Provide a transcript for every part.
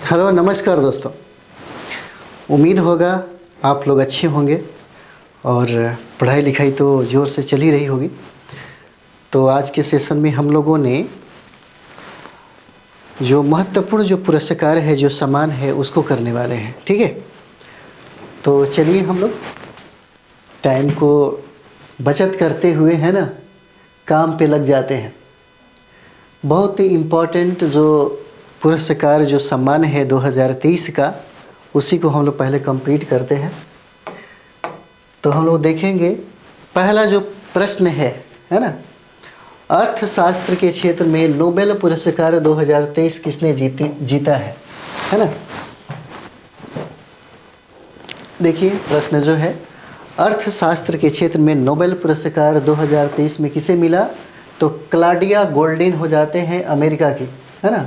Hello नमस्कार दोस्तों। उम्मीद होगा आप लोग अच्छे होंगे और पढ़ाई लिखाई तो ज़ोर से चल ही रही होगी। तो आज के सेशन में हम लोगों ने जो महत्वपूर्ण जो पुरस्कार है, जो सम्मान है, उसको करने वाले हैं। ठीक है, तो चलिए हम लोग टाइम को बचत करते हुए है ना काम पे लग जाते हैं। बहुत ही इम्पोर्टेंट जो पुरस्कार जो सम्मान है 2023 का, उसी को हम लोग पहले कंप्लीट करते हैं। तो हम लोग देखेंगे पहला जो प्रश्न है ना, अर्थशास्त्र के क्षेत्र में नोबेल पुरस्कार 2023 किसने जीता है ना। देखिए प्रश्न जो है, अर्थशास्त्र के क्षेत्र में नोबेल पुरस्कार 2023 में किसे मिला, तो क्लॉडिया गोल्डिन हो जाते हैं अमेरिका की, है ना।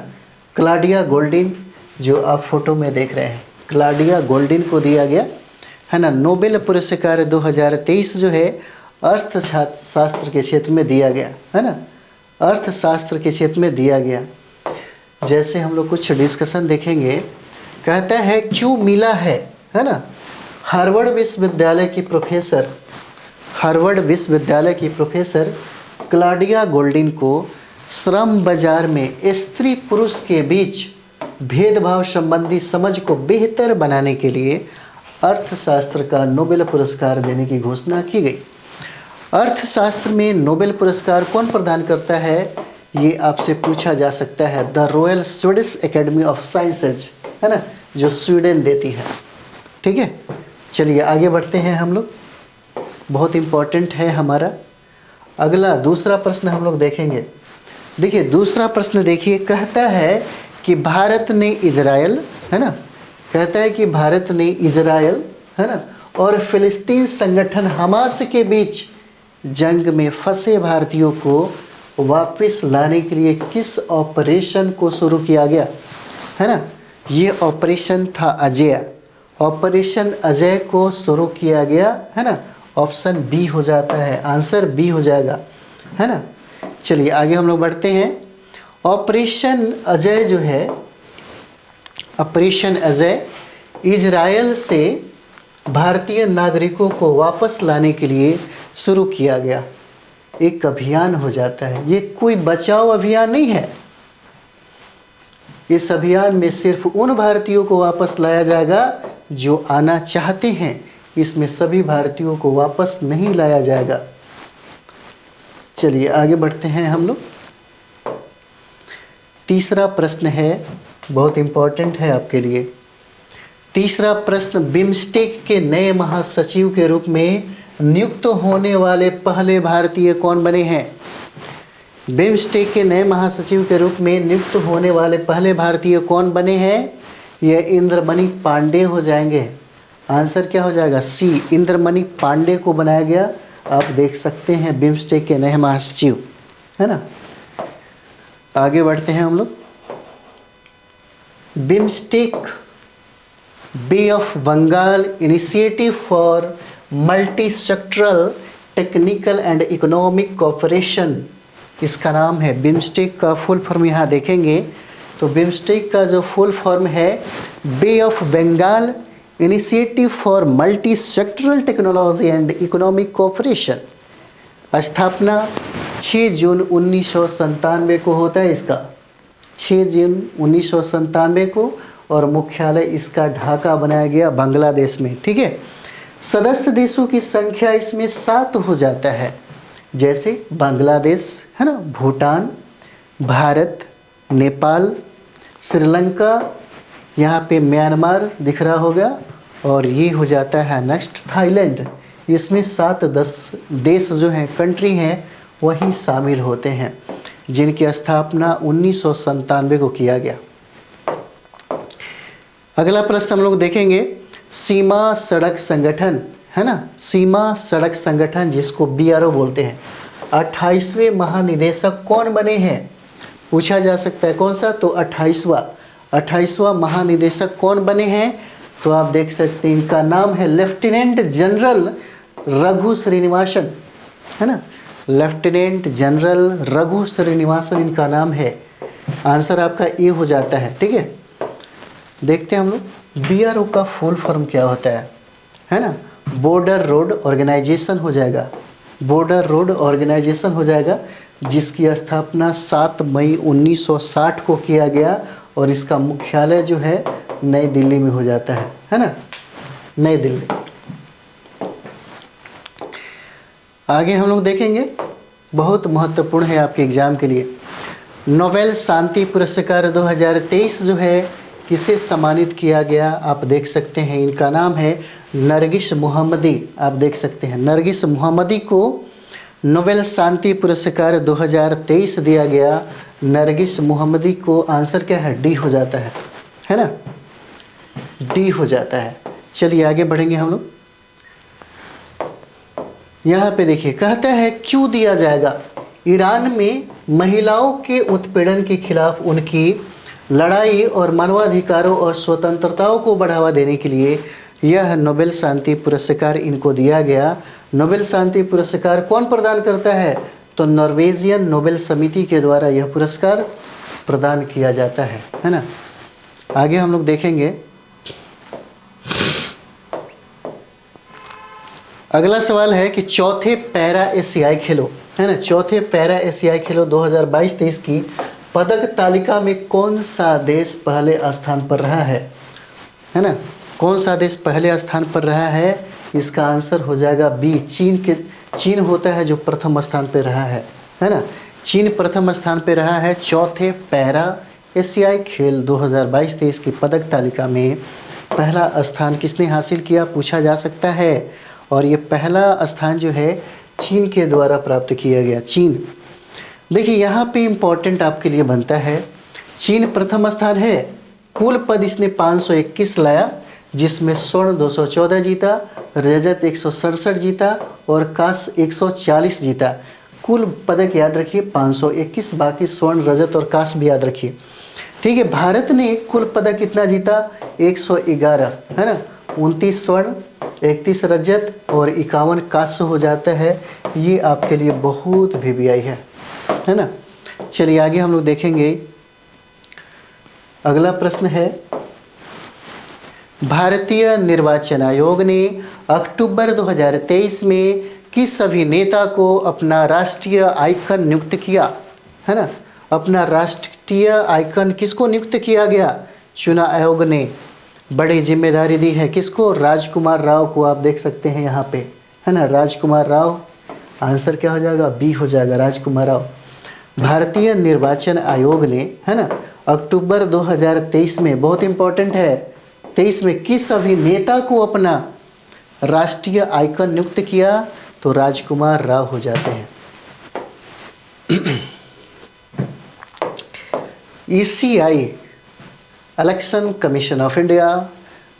क्लॉडिया गोल्डिन जो आप फोटो में देख रहे हैं, क्लॉडिया गोल्डिन को दिया गया है ना नोबेल पुरस्कार 2023 जो है अर्थशास्त्र के क्षेत्र में दिया गया है ना, अर्थशास्त्र के क्षेत्र में दिया गया। जैसे हम लोग कुछ डिस्कशन देखेंगे, कहता है क्यों मिला है ना। हार्वर्ड विश्वविद्यालय की प्रोफेसर क्लॉडिया गोल्डिन को श्रम बाजार में स्त्री पुरुष के बीच भेदभाव संबंधी समझ को बेहतर बनाने के लिए अर्थशास्त्र का नोबेल पुरस्कार देने की घोषणा की गई। अर्थशास्त्र में नोबेल पुरस्कार कौन प्रदान करता है, ये आपसे पूछा जा सकता है। The royal Swedish academy of sciences है ना, जो स्वीडन देती है। ठीक है, चलिए आगे बढ़ते हैं हम लोग। बहुत इम्पोर्टेंट है हमारा अगला दूसरा प्रश्न हम लोग देखेंगे। देखिए दूसरा प्रश्न देखिए, कहता है कि भारत ने इजराइल है ना, कहता है कि भारत ने इजराइल है ना और फिलिस्तीन संगठन हमास के बीच जंग में फंसे भारतीयों को वापस लाने के लिए किस ऑपरेशन को शुरू किया गया है ना। ये ऑपरेशन था अजय, ऑपरेशन अजय को शुरू किया गया है ना। ऑप्शन बी हो जाता है, आंसर बी हो जाएगा है ना। चलिए आगे हम लोग बढ़ते हैं। ऑपरेशन अजय जो है, ऑपरेशन अजय इजराइल से भारतीय नागरिकों को वापस लाने के लिए शुरू किया गया एक अभियान हो जाता है। ये कोई बचाव अभियान नहीं है। इस अभियान में सिर्फ उन भारतीयों को वापस लाया जाएगा जो आना चाहते हैं। इसमें सभी भारतीयों को वापस नहीं लाया जाएगा। चलिए आगे बढ़ते हैं हम लोग। तीसरा प्रश्न है, बहुत इंपॉर्टेंट है आपके लिए। तीसरा प्रश्न, बिम्स्टेक के नए महासचिव के रूप में नियुक्त होने वाले पहले भारतीय कौन बने हैं। बिम्स्टेक के नए महासचिव के रूप में नियुक्त होने वाले पहले भारतीय कौन बने हैं, यह इंद्रमणि पांडे हो जाएंगे। आंसर क्या हो जाएगा, सी, इंद्रमणि पांडे को बनाया गया। आप देख सकते हैं बिम्स्टेक के नए महासचिव है ना। आगे बढ़ते हैं हम लोग। BIMSTEC bay of Bengal initiative for multi sectoral technical and economic cooperation, इसका नाम है। बिम्स्टेक का फुल फॉर्म यहाँ देखेंगे तो बिम्स्टेक का जो फुल फॉर्म है, Bay of Bengal initiative for multi sectoral technology and economic cooperation. स्थापना 6 जून 1997 को होता है इसका, 6 जून 1997 को, और मुख्यालय इसका ढाका बनाया गया बांग्लादेश में। ठीक है, सदस्य देशों की संख्या इसमें 7 हो जाता है, जैसे बांग्लादेश है ना, भूटान, भारत, नेपाल, श्रीलंका, यहाँ पे म्यांमार दिख रहा होगा, और ये हो जाता है नेक्स्ट थाईलैंड। इसमें 7-10 देश जो हैं, कंट्री हैं, वही शामिल होते हैं, जिनकी स्थापना 1997 को किया गया। अगला प्रश्न हम लोग देखेंगे, सीमा सड़क संगठन है ना, सीमा सड़क संगठन जिसको BRO बोलते हैं, 28वें महानिदेशक कौन बने हैं, पूछा जा सकता है कौन सा, तो 28वां महानिदेशक कौन बने हैं, तो आप देख सकते हैं इनका नाम है लेफ्टिनेंट जनरल रघु श्रीनिवासन है ना, लेफ्टिनेंट जनरल रघु श्रीनिवासन इनका नाम है। आंसर आपका ए हो जाता है। ठीक है, देखते हैं हम लोग। BRO का फुल फॉर्म क्या होता है ना? बॉर्डर रोड ऑर्गेनाइजेशन हो जाएगा, बॉर्डर रोड ऑर्गेनाइजेशन हो जाएगा, जिसकी स्थापना 7 मई 1960 को किया गया और इसका मुख्यालय जो है नई दिल्ली में हो जाता है ना? नई दिल्ली। आगे हम लोग देखेंगे, बहुत महत्वपूर्ण है आपके एग्जाम के लिए। नोबेल शांति पुरस्कार 2023 जो है किसे सम्मानित किया गया, आप देख सकते हैं। इनका नाम है नरगिस मोहम्मदी। आप देख सकते हैं नरगिस मोहम्मदी को नोबेल शांति पुरस्कार 2023 दिया गया। नरगिस मोहम्मदी को आंसर क्या है? डी हो जाता है ना? डी हो जाता है। चलिए आगे बढ़ेंगे हम लोग। यहाँ पे देखिए, कहता है क्यों दिया जाएगा? ईरान में महिलाओं के उत्पीड़न के खिलाफ उनकी लड़ाई और मानवाधिकारों और स्वतंत्रताओं को बढ़ावा देने के लिए यह नोबेल शांति पुरस्कार इनको दिया गया। नोबेल शांति पुरस्कार कौन प्रदान करता है? तो नॉर्वेजियन नोबेल समिति के द्वारा यह पुरस्कार प्रदान किया जाता है ना? आगे हम लोग देखेंगे। अगला सवाल है कि चौथे पैरा एशियाई खेलों, है ना, चौथे पैरा एशियाई खेलों 2022-23 की पदक तालिका में कौन सा देश पहले स्थान पर रहा है ना? कौन सा देश पहले स्थान पर रहा है? इसका आंसर हो जाएगा बी, चीन होता है जो प्रथम स्थान पर रहा है ना? चीन प्रथम स्थान पर रहा है। चौथे पैरा एशियाई खेल 2022-23 की पदक तालिका में पहला स्थान किसने हासिल किया, पूछा जा सकता है। और ये पहला स्थान जो है चीन के द्वारा प्राप्त किया गया। चीन, देखिए यहाँ पे इम्पोर्टेंट आपके लिए बनता है, चीन प्रथम स्थान है। कुल पद इसने 521 लाया, जिसमें स्वर्ण 214 जीता, रजत 167 जीता और कांस्य 140 जीता। कुल पदक याद रखिए 521, बाकी स्वर्ण, रजत और कांस्य भी याद रखिए। ठीक है, भारत ने कुल पदक कितना जीता? 111, है ना? 29 स्वर्ण, 31 रजत और 51 कांस्य हो जाता है। ये आपके लिए बहुत VVI है ना? चलिए आगे हम लोग देखेंगे। अगला प्रश्न है, भारतीय निर्वाचन आयोग ने अक्टूबर 2023 में किस अभिनेता को अपना राष्ट्रीय आइकन नियुक्त किया, है ना? अपना राष्ट्रीय आइकन किसको नियुक्त किया गया? चुनाव आयोग ने बड़ी जिम्मेदारी दी है किसको? राजकुमार राव को। आप देख सकते हैं यहाँ पे, है ना, राजकुमार राव। आंसर क्या हो जाएगा? बी हो जाएगा, राजकुमार राव। भारतीय निर्वाचन आयोग ने, है ना, अक्टूबर 2023 में, बहुत इंपॉर्टेंट है, 23 में किस अभिनेता को अपना राष्ट्रीय आइकन नियुक्त किया? तो राजकुमार राव हो जाते हैं। ECI, election commission of India,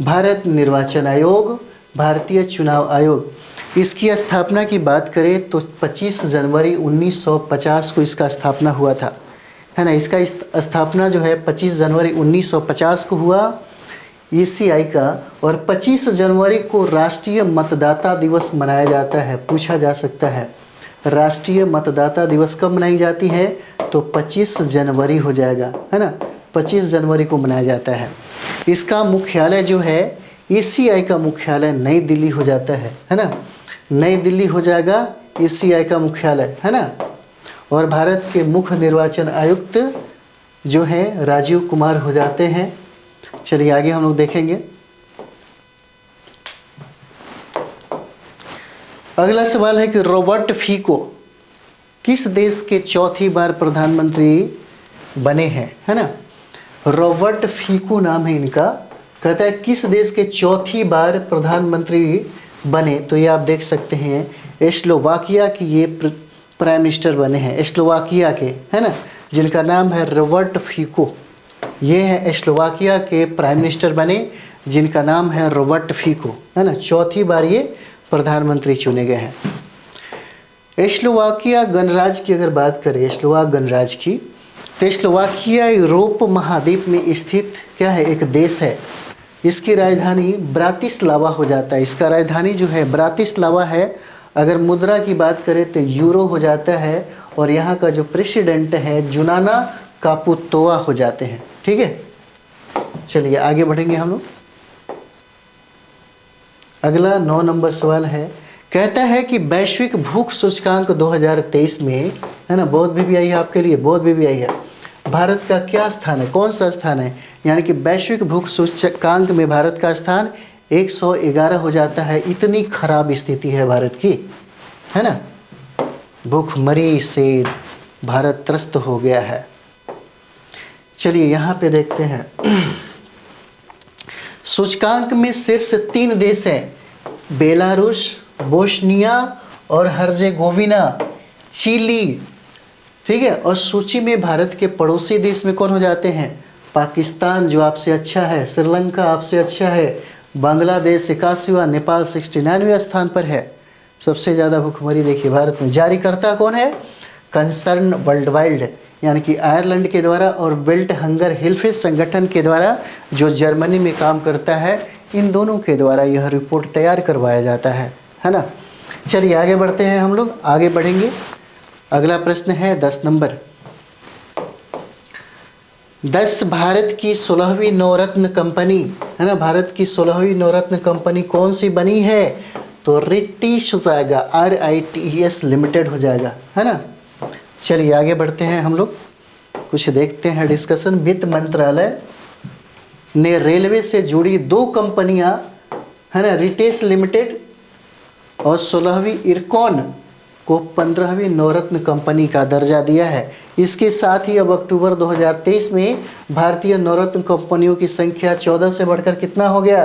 Bharat निर्वाचन आयोग, भारतीय चुनाव आयोग, इसकी स्थापना की बात करें तो 25 जनवरी 1950 को इसका स्थापना हुआ था, है ना? इसका स्थापना जो है 25 जनवरी 1950 को हुआ ECI का। और 25 जनवरी को राष्ट्रीय मतदाता दिवस मनाया जाता है। पूछा जा सकता है राष्ट्रीय मतदाता दिवस कब मनाई जाती है? तो 25 जनवरी हो जाएगा, है ना? 25 जनवरी को मनाया जाता है। इसका मुख्यालय जो है, ECI का मुख्यालय नई दिल्ली हो जाता है ना? नई दिल्ली हो जाएगा ECI का मुख्यालय, है ना? और भारत के मुख्य निर्वाचन आयुक्त जो हैं राजीव कुमार हो जाते हैं। चलिए आगे हम लोग देखेंगे। अगला सवाल है कि रॉबर्ट फीको किस देश के चौथी बार प्रधानमंत्री बने हैं, है ना? रॉबर्ट फीको नाम है इनका। कहता है किस देश के चौथी बार प्रधानमंत्री बने? तो ये आप देख सकते हैं स्लोवाकिया की ये प्राइम मिनिस्टर बने हैं, स्लोवाकिया के, है ना, जिनका नाम है रॉबर्ट फीको। ये है स्लोवाकिया के प्राइम मिनिस्टर बने, जिनका नाम है रॉबर्ट फीको, है ना। चौथी बार ये प्रधानमंत्री चुने गए हैं। स्लोवाकिया गणराज्य की अगर बात करें, स्लोवाक गणराज्य की, तो स्लोवाकिया यूरोप महाद्वीप में स्थित क्या है, एक देश है। इसकी राजधानी ब्रातिस्लावा हो जाता है। इसका राजधानी जो है ब्रातिस्लावा है। अगर मुद्रा की बात करें तो यूरो हो जाता है। और यहाँ का जो प्रेसिडेंट है जुनाना कापुतोवा हो जाते हैं। ठीक है, चलिए आगे बढ़ेंगे हम लोग। अगला 9 नंबर सवाल है, कहता है कि वैश्विक भूख सूचकांक 2023 में, है ना, बहुत भी आई है आपके लिए, बहुत भी आई है, भारत का क्या स्थान है, कौन सा स्थान है? यानी कि वैश्विक भूख सूचकांक में भारत का स्थान 111 हो जाता है। इतनी खराब स्थिति है भारत की, है ना, भूखमरी से भारत त्रस्त हो गया है। चलिए यहाँ पे देखते हैं, सूचकांक में शीर्ष 3 देश हैं, बेलारूस, बोस्निया और हर्जेगोविना, चिली, ठीक है। और सूची में भारत के पड़ोसी देश में कौन हो जाते हैं? पाकिस्तान जो आपसे अच्छा है, श्रीलंका आपसे अच्छा है, बांग्लादेश 81वां, नेपाल 69वें स्थान पर है। सबसे ज़्यादा भूखमरी देखिए भारत में। जारीकर्ता कौन है? कंसर्न वर्ल्ड वाइड, यानी कि आयरलैंड के द्वारा और बेल्ट हंगर हेल्पेज संगठन के द्वारा जो जर्मनी में काम करता है, इन दोनों के द्वारा यह रिपोर्ट तैयार करवाया जाता है ना। चलिए आगे बढ़ते हैं, हम लोग आगे बढ़ेंगे। अगला प्रश्न है 10 नंबर। 10 भारत की 16वीं नवरत्न कंपनी, है ना, भारत की 16वीं नवरत्न कंपनी कौन सी बनी है? तो रिटिश हो जाएगा, RITES लिमिटेड हो जाएगा, है ना। चलिए आगे बढ़ते हैं, हम लोग कुछ देखते हैं डिस्कशन। वित्त मंत्रालय ने रेलवे से जुड़ी 2 कंपनियां, है ना, रिटेश लिमिटेड और 16वीं इरकॉन को 15वीं नवरत्न कंपनी का दर्जा दिया है। इसके साथ ही अब अक्टूबर 2023 में भारतीय नवरत्न कंपनियों की संख्या 14 से बढ़कर कितना हो गया?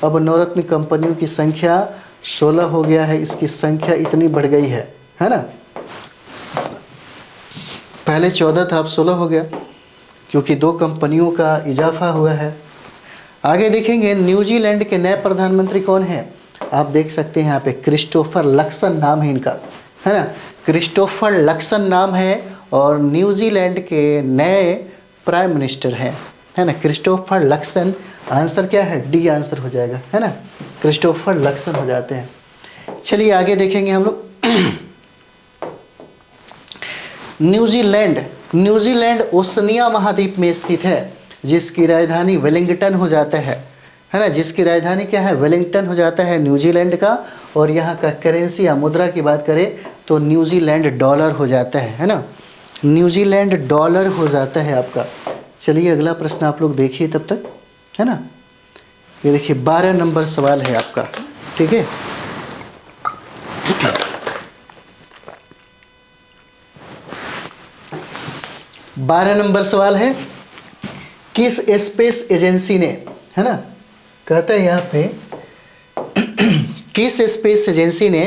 अब नवरत्न कंपनियों की संख्या 16 हो गया है। इसकी संख्या इतनी बढ़ गई है ना। पहले 14 था, अब 16 हो गया, क्योंकि 2 कंपनियों का इजाफा हुआ है। आगे देखेंगे, न्यूजीलैंड के नए प्रधानमंत्री कौन है? आप देख सकते हैं यहाँ पे, क्रिस्टोफर लक्सन नाम है इनका, है ना, क्रिस्टोफर लक्सन नाम है और न्यूजीलैंड के नए प्राइम मिनिस्टर हैं, है ना, क्रिस्टोफर लक्सन। आंसर क्या है? डी आंसर हो जाएगा, है ना, क्रिस्टोफर लक्सन हो जाते हैं। चलिए आगे देखेंगे हम लोग। न्यूजीलैंड ओशनिया महाद्वीप में स्थित है, जिसकी राजधानी वेलिंगटन हो जाता है ना, जिसकी राजधानी क्या है? वेलिंगटन हो जाता है न्यूजीलैंड का। और यहाँ का करेंसी या मुद्रा की बात करें तो न्यूजीलैंड डॉलर हो जाता है ना, न्यूजीलैंड डॉलर हो जाता है आपका। चलिए अगला प्रश्न आप लोग देखिए तब तक, है ना। ये देखिए 12 नंबर सवाल है आपका, ठीक है। 12 नंबर सवाल है, किस स्पेस एजेंसी ने, है ना, कहता है यहाँ पे, किस स्पेस एजेंसी ने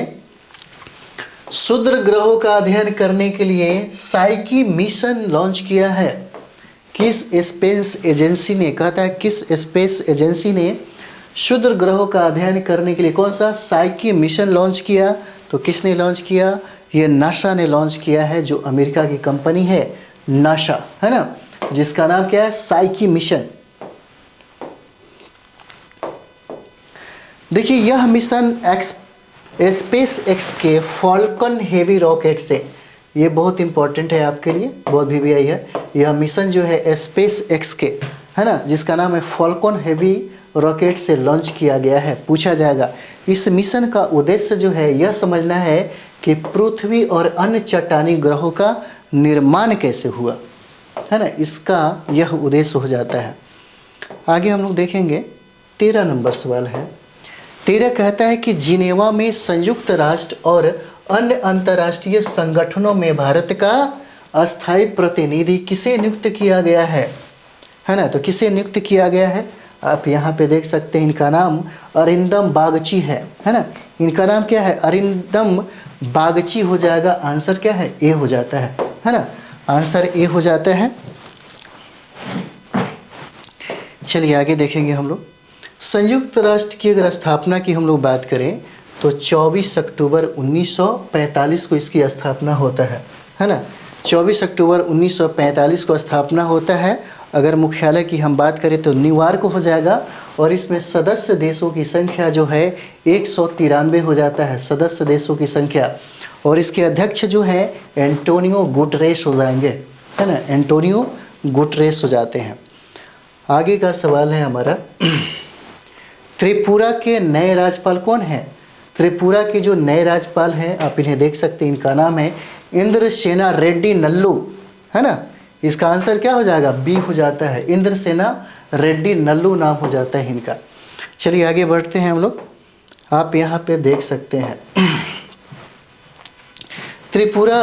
क्षुद्र ग्रहों का अध्ययन करने के लिए साइकी मिशन लॉन्च किया है? किस स्पेस एजेंसी ने, कहता है किस स्पेस एजेंसी ने क्षुद्र ग्रहों का अध्ययन करने के लिए कौन सा साइकी मिशन लॉन्च किया? तो किसने लॉन्च किया? ये नासा ने लॉन्च किया है, जो अमेरिका की कंपनी है नासा, है ना, जिसका नाम क्या है? Psyche mission. देखिए यह मिशन स्पेस एक्स के फॉल्कन हेवी रॉकेट से, ये बहुत इंपॉर्टेंट है आपके लिए, बहुत भी आई है। यह मिशन जो है स्पेस एक्स के, है ना, जिसका नाम है फॉल्कन हेवी रॉकेट से लॉन्च किया गया है। पूछा जाएगा इस मिशन का उद्देश्य जो है यह समझना है कि पृथ्वी और अन्य चट्टानी ग्रहों का निर्माण कैसे हुआ, है ना, इसका यह उद्देश्य हो जाता है। आगे हम लोग देखेंगे 13 नंबर सवाल है। 13 कहता है कि जिनेवा में संयुक्त राष्ट्र और अन्य अंतर्राष्ट्रीय संगठनों में भारत का अस्थायी प्रतिनिधि किसे नियुक्त किया गया है ना, तो किसे नियुक्त किया गया है? आप यहाँ पे देख सकते हैं, इनका नाम अरिंदम बागची है ना, इनका नाम क्या है? अरिंदम बागची हो जाएगा। आंसर क्या है? ए हो जाता है ना, आंसर ए हो जाता है। चलिए आगे देखेंगे हम लोग। संयुक्त राष्ट्र की अगर स्थापना की हम लोग बात करें तो 24 अक्टूबर 1945 को इसकी स्थापना होता है ना, 24 अक्टूबर 1945 को स्थापना होता है। अगर मुख्यालय की हम बात करें तो न्यूयॉर्क हो जाएगा, और इसमें सदस्य देशों की संख्या जो है 193 हो जाता है, सदस्य देशों की संख्या। और इसके अध्यक्ष जो है एंटोनियो गुटरेस हो जाएंगे, है ना, एंटोनियो गुटरेस हो जाते हैं। आगे का सवाल है हमारा, त्रिपुरा के नए राज्यपाल कौन हैं? त्रिपुरा के जो नए राज्यपाल हैं आप इन्हें देख सकते हैं, इनका नाम है इंद्रसेना रेड्डी नल्लू, है ना। इसका आंसर क्या हो जाएगा? बी हो जाता है, इंद्रसेना रेड्डी नल्लू नाम हो जाता है इनका। चलिए आगे बढ़ते हैं हम लोग। आप यहाँ पे देख सकते हैं त्रिपुरा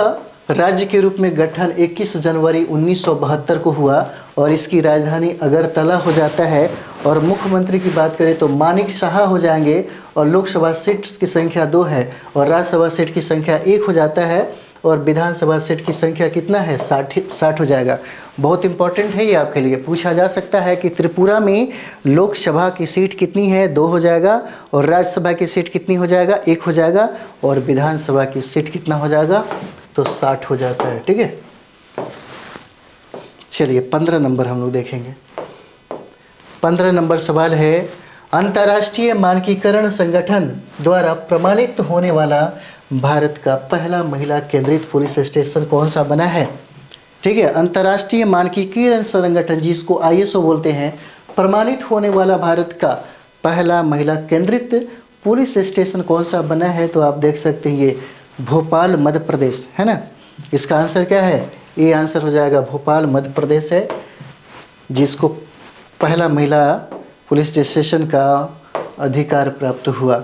राज्य के रूप में गठन 21 जनवरी 1972 को हुआ और इसकी राजधानी अगरतला हो जाता है। और मुख्यमंत्री की बात करें तो मानिक शाह हो जाएंगे और लोकसभा सीट की संख्या 2 है और राज्यसभा सीट की संख्या 1 हो जाता है और विधानसभा सीट की संख्या कितना है? 60 हो जाएगा। बहुत इंपॉर्टेंट है ये, आपके लिए पूछा जा सकता है कि त्रिपुरा में लोकसभा की सीट कितनी है? 2 हो जाएगा और राज्यसभा की सीट कितनी हो जाएगा? 1 हो जाएगा और विधानसभा की सीट कितना हो जाएगा? तो 60 हो जाता है। ठीक है, चलिए 15 नंबर हम लोग देखेंगे। 15 नंबर सवाल है, अंतर्राष्ट्रीय मानकीकरण संगठन द्वारा प्रमाणित होने वाला भारत का पहला महिला केंद्रित पुलिस स्टेशन कौन सा बना है? ठीक है, अंतर्राष्ट्रीय मानकीकरण संगठन जिसको ISO बोलते हैं, प्रमाणित होने वाला भारत का पहला महिला केंद्रित पुलिस स्टेशन कौन सा बना है? तो आप देख सकते हैं ये भोपाल मध्य प्रदेश, है ना। इसका आंसर क्या है? ये आंसर हो जाएगा भोपाल मध्य प्रदेश है, जिसको पहला महिला पुलिस स्टेशन का अधिकार प्राप्त हुआ।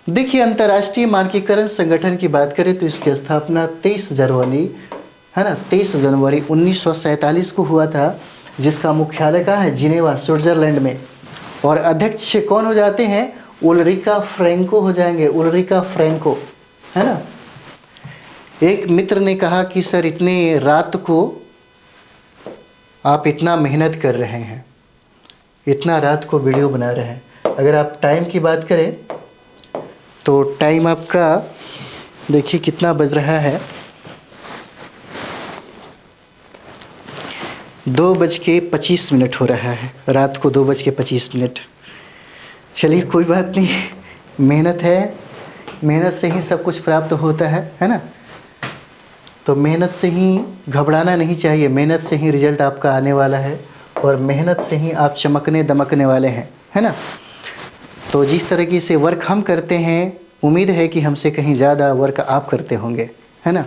देखिए, अंतर्राष्ट्रीय मानकीकरण संगठन की बात करें तो इसकी स्थापना 23 जनवरी, है ना, 23 जनवरी 1947 को हुआ था, जिसका मुख्यालय कहाँ है? जिनेवा, स्विट्जरलैंड में। और अध्यक्ष कौन हो जाते हैं? उल्रिका फ्रैंको हो जाएंगे, उल्रिका फ्रैंको, है ना। एक मित्र ने कहा कि सर इतने रात को आप इतना मेहनत कर रहे हैं, इतना रात को वीडियो बना रहे हैं। अगर आप टाइम की बात करें तो टाइम आपका देखिए कितना बज रहा है, 2:25 हो रहा है, रात को 2:25। चलिए कोई बात नहीं, मेहनत है, मेहनत से ही सब कुछ प्राप्त होता है ना। तो मेहनत से ही घबराना नहीं चाहिए, मेहनत से ही रिजल्ट आपका आने वाला है और मेहनत से ही आप चमकने दमकने वाले हैं, है ना। तो जिस तरीके से वर्क हम करते हैं, उम्मीद है कि हमसे कहीं ज़्यादा वर्क आप करते होंगे, है ना।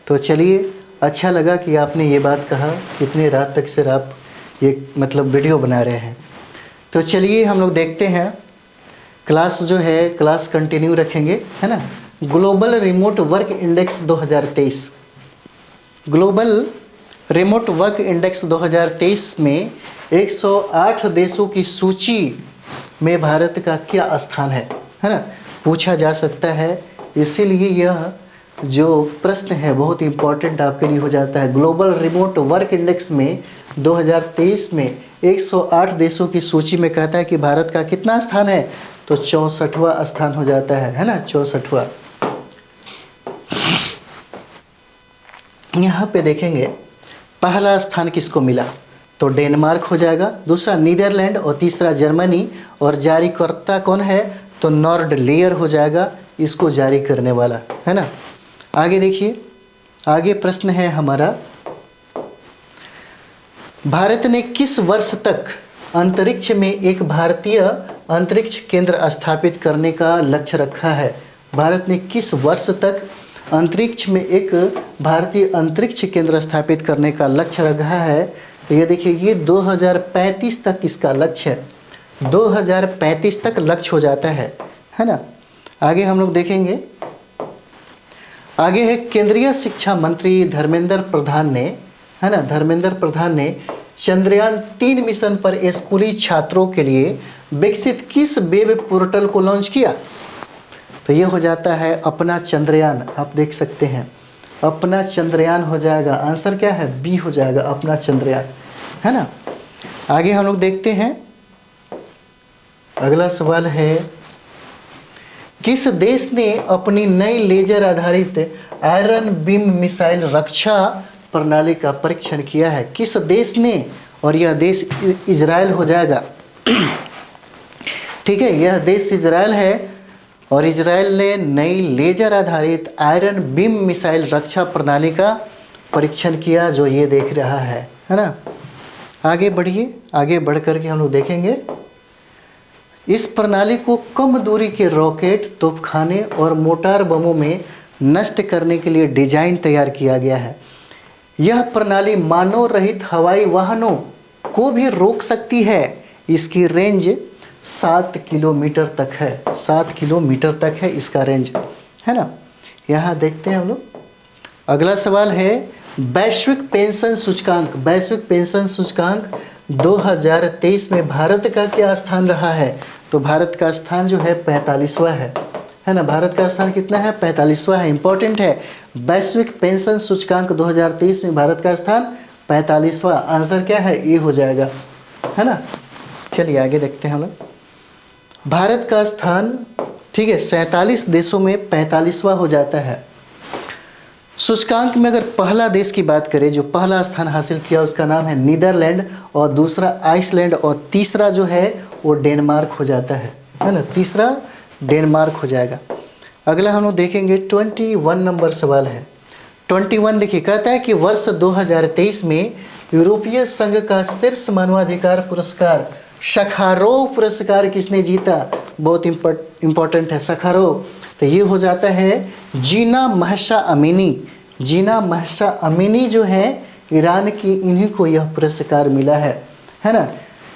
तो चलिए, अच्छा लगा कि आपने ये बात कहा, कितने रात तक सर आप ये मतलब वीडियो बना रहे हैं। तो चलिए हम लोग देखते हैं, क्लास जो है क्लास कंटिन्यू रखेंगे, है ना। Global remote work index 2023, global remote work index 2023 में 108 देशों की सूची में भारत का क्या स्थान है ना, पूछा जा सकता है। इसीलिए यह जो प्रश्न है बहुत इंपॉर्टेंट आपके लिए हो जाता है। ग्लोबल रिमोट वर्क इंडेक्स में 2023 में 108 देशों की सूची में कहता है कि भारत का कितना स्थान है? तो 64वां स्थान हो जाता है ना, 64वां। यहाँ पे देखेंगे पहला स्थान किसको मिला, तो डेनमार्क हो जाएगा, दूसरा नीदरलैंड और तीसरा जर्मनी, और जारीकर्ता कौन है? तो नॉर्ड लेयर हो जाएगा इसको जारी करने वाला, है ना। आगे देखिए, आगे प्रश्न है हमारा, भारत ने किस वर्ष तक अंतरिक्ष में एक भारतीय अंतरिक्ष केंद्र स्थापित करने का लक्ष्य रखा है? भारत ने किस वर्ष तक अंतरिक्ष में एक भारतीय अंतरिक्ष केंद्र स्थापित करने का लक्ष्य रखा है? तो ये देखिए, ये 2035 तक इसका लक्ष्य है, 2035 तक लक्ष्य हो जाता है ना। आगे हम लोग देखेंगे, आगे है केंद्रीय शिक्षा मंत्री धर्मेंद्र प्रधान ने, है ना, धर्मेंद्र प्रधान ने चंद्रयान 3 मिशन पर स्कूली छात्रों के लिए विकसित किस वेब पोर्टल को लॉन्च किया? तो ये हो जाता है अपना चंद्रयान, आप देख सकते हैं अपना चंद्रयान हो जाएगा। आंसर क्या है? बी हो जाएगा, अपना चंद्रयान, है ना। आगे हम लोग देखते हैं, अगला सवाल है, किस देश ने अपनी नई लेजर आधारित आयरन बीम मिसाइल रक्षा प्रणाली का परीक्षण किया है? किस देश ने? और यह देश इजराइल हो जाएगा। ठीक है, यह देश इजराइल है और इजराइल ने नई लेजर आधारित आयरन बीम मिसाइल रक्षा प्रणाली का परीक्षण किया, जो ये देख रहा है ना। आगे बढ़िए, आगे बढ़ कर के हम लोग देखेंगे इस प्रणाली को कम दूरी के रॉकेट, तोपखाने और मोटार बमों में नष्ट करने के लिए डिजाइन तैयार किया गया है। यह प्रणाली मानव रहित हवाई वाहनों को भी रोक सकती है। इसकी रेंज 7 किलोमीटर तक है, 7 किलोमीटर तक है इसका रेंज, है ना। यहाँ देखते हैं हम लोग। अगला सवाल है वैश्विक पेंशन सूचकांक। वैश्विक पेंशन सूचकांक 2023 में भारत का क्या स्थान रहा है? तो भारत का स्थान जो है 45वां है ना। भारत का स्थान कितना है? 45वां है। इंपॉर्टेंट है, वैश्विक पेंशन सूचकांक 2023 में भारत का स्थान 45वां। आंसर क्या है? ए हो जाएगा, है ना। चलिए आगे देखते हैं हम लोग। भारत का स्थान, ठीक है, 47 देशों में 45वां हो जाता है। सूचकांक में अगर पहला देश की बात करें, जो पहला स्थान हासिल किया उसका नाम है नीदरलैंड, और दूसरा आइसलैंड, और तीसरा जो है वो डेनमार्क हो जाता है ना। तीसरा डेनमार्क हो जाएगा। अगला हम लोग देखेंगे 21 नंबर सवाल है। 21 देखिए, कहता है कि वर्ष 2023 में यूरोपीय संघ का शीर्ष मानवाधिकार पुरस्कार सखारोव पुरस्कार किसने जीता? बहुत इंपॉर्टेंट है सखारोव। तो ये हो जाता है जीना महसा अमीनी। जीना महसा अमीनी जो है ईरान की, इन्हीं को यह पुरस्कार मिला है ना।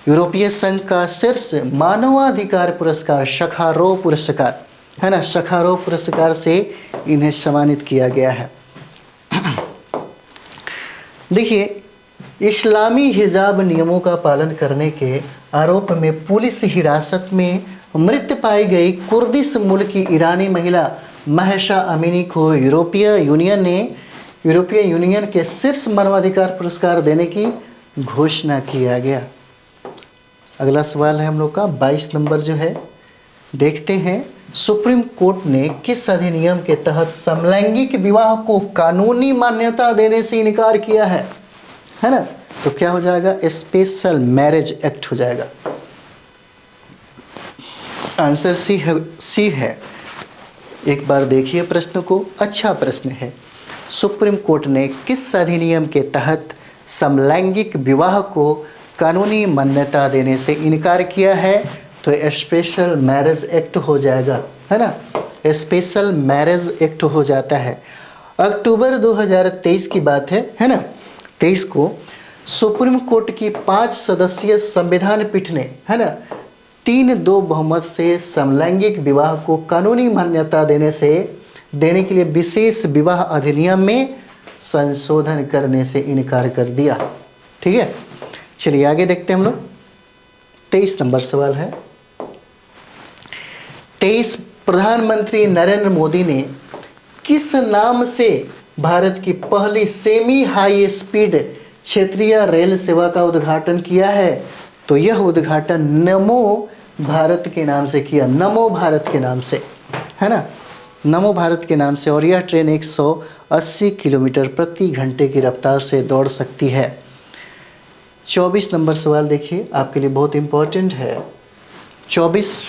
यूरोपीय संघ का शीर्ष मानवाधिकार पुरस्कार सखारोव पुरस्कार, है ना। सखारोव पुरस्कार से इन्हें सम्मानित किया गया है। देखिए, इस्लामी हिजाब नियमों का पालन करने के आरोप में पुलिस हिरासत में मृत पाई गई कुर्दिश मूल की ईरानी महिला महसा अमीनी को यूरोपीय यूनियन के शीर्ष मानवाधिकार पुरस्कार देने की घोषणा किया गया। अगला सवाल है हम लोग का 22 नंबर जो है, देखते हैं सुप्रीम कोर्ट ने किस अधिनियम के तहत समलैंगिक विवाह को कानूनी मान्यता देने से इनकार किया है ना। तो क्या हो जाएगा? स्पेशल मैरिज एक्ट हो जाएगा। आंसर सी है। एक बार देखिए प्रश्न को, अच्छा प्रश्न है। सुप्रीम कोर्ट ने किस अधिनियम के तहत समलैंगिक विवाह को कानूनी मान्यता देने से इनकार किया है? तो स्पेशल मैरिज एक्ट हो जाएगा, है ना। स्पेशल मैरिज एक्ट हो जाता है। अक्टूबर 2023 की बात है ना, 23 को सुप्रीम कोर्ट की 5 सदस्यीय संविधान पीठ ने, है ना, 3-2 बहुमत से समलैंगिक विवाह को कानूनी मान्यता देने के लिए विशेष विवाह अधिनियम में संशोधन करने से इनकार कर दिया। ठीक है, चलिए आगे देखते हैं हम लोग। 23 नंबर सवाल है। 23, प्रधानमंत्री नरेंद्र मोदी ने किस नाम से भारत की पहली सेमी हाई स्पीड क्षेत्रीय रेल सेवा का उद्घाटन किया है? तो यह उद्घाटन नमो भारत के नाम से किया, नमो भारत के नाम से, है ना, नमो भारत के नाम से। और यह ट्रेन 180 किलोमीटर प्रति घंटे की रफ्तार से दौड़ सकती है। 24 नंबर सवाल देखिए, आपके लिए बहुत इंपॉर्टेंट है। 24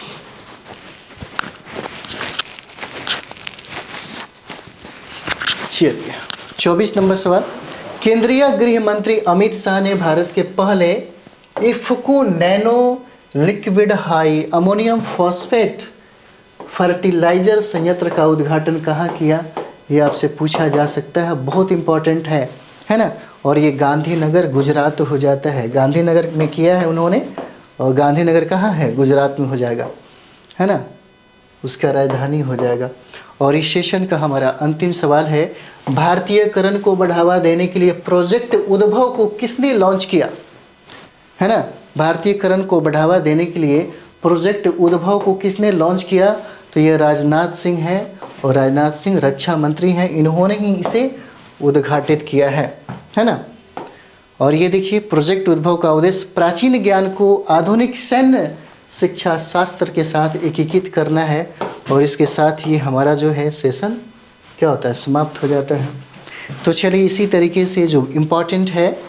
नंबर सवाल। केंद्रीय गृह मंत्री अमित शाह ने भारत के पहले IFFCO nano liquid high ammonium phosphate fertiliser संयंत्र का उद्घाटन कहाँ किया? ये आपसे पूछा जा सकता है, बहुत इंपॉर्टेंट है ना। और ये गांधीनगर गुजरात हो जाता है, गांधीनगर में किया है उन्होंने। और गांधीनगर कहाँ है? गुजरात में हो जाएगा, है ना, उसका राजधानी हो जाएगा। और इस सेशन का हमारा अंतिम सवाल है, भारतीयकरण को बढ़ावा देने के लिए प्रोजेक्ट उद्भव को किसने लॉन्च किया? है ना, भारतीयकरण को बढ़ावा देने के लिए प्रोजेक्ट उद्भव को किसने लॉन्च किया? तो ये राजनाथ सिंह है, और राजनाथ सिंह रक्षा मंत्री हैं, इन्होंने ही इसे उद्घाटित किया है ना। और ये देखिए, प्रोजेक्ट उद्भव का उद्देश्य प्राचीन ज्ञान को आधुनिक सैन्य शिक्षा शास्त्र के साथ एकीकृत करना है। और इसके साथ ही हमारा जो है सेशन क्या होता है, समाप्त हो जाता है। तो चलिए, इसी तरीके से जो इम्पोर्टेंट है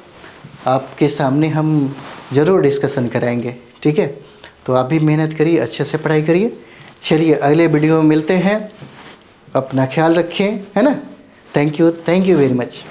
आपके सामने हम ज़रूर डिस्कशन कराएंगे। ठीक है, तो आप भी मेहनत करिए, अच्छे से पढ़ाई करिए। चलिए अगले वीडियो में मिलते हैं, अपना ख्याल रखें, है ना। Thank you very much.